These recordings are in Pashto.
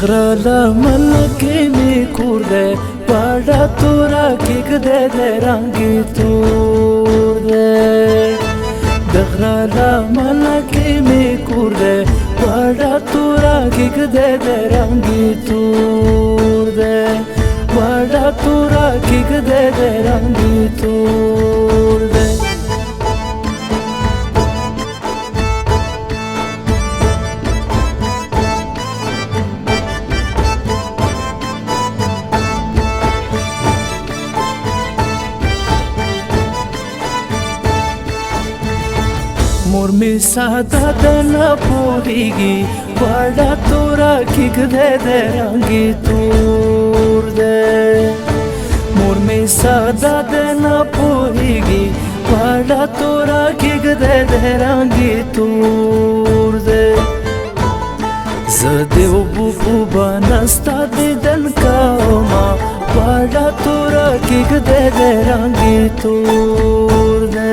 دغرا لمن کې می کور دې پاډا تورا کې کده دې رنگي تور دې دغرا لمن کې می کور دې پاډا تورا کې کده دې رنگي تور دې پاډا تورا کې کده دې رنگي تور دې मोर में सादा दना पोहीगी वाड़ा तोरा किक दे दे रंगी तूर दे मोर में सादा दना पोहीगी वाड़ा तोरा किक दे दे रंगी तूर दे ज़दे बुबू बनस्ता दे दन कामा वाड़ा तोरा किक दे दे रंगी तूर दे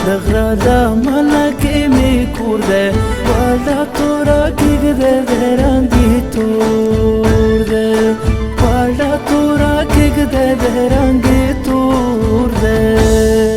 دغرا لمن کې می کور دې واړه تورا کې دې رنگي تور دې واړه تورا کې دې رنگي تور دې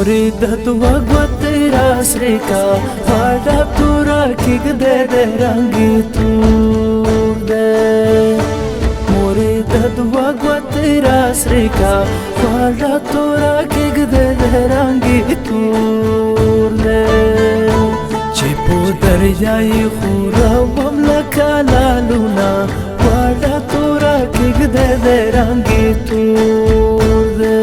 मोरे दतवा तेरा श्रीका वाड़ा तोरा किक दे दे रंगी तूर दे मोरे दतवा तेरा श्रीका वाड़ा तोरा किक दे दे रंगी तूर दे चिपो दरियाई खूरा ममलका लालूना वाड़ा तोरा किक दे दे रंगी तूर दे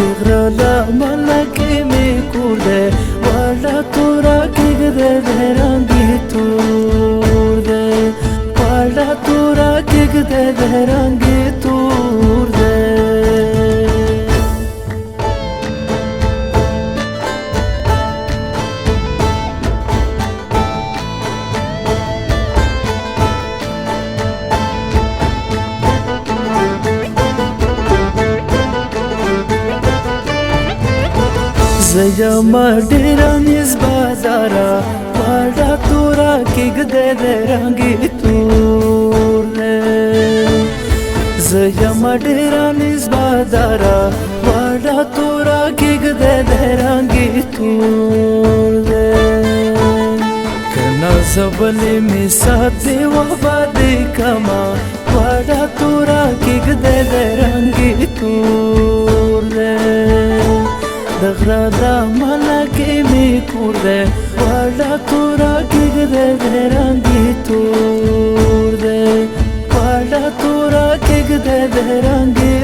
دغرا لمن کې می کور دې واړه تورا کې دې رنگي تور دې واړه تورا کې دې رنگي تور دې زما ډېره نس بازارا واړه تورا کې دې رنگي تور دې زما ډېره نس بازارا واړه تورا کې دې رنگي تور دې کنا زبلې می ساتي و باندې کما واړه تورا کې دې رنگي تور دې دغرا لمن کې می کور دې واړه تورا کې دې رنگي تور دې واړه تورا کې دې رنگي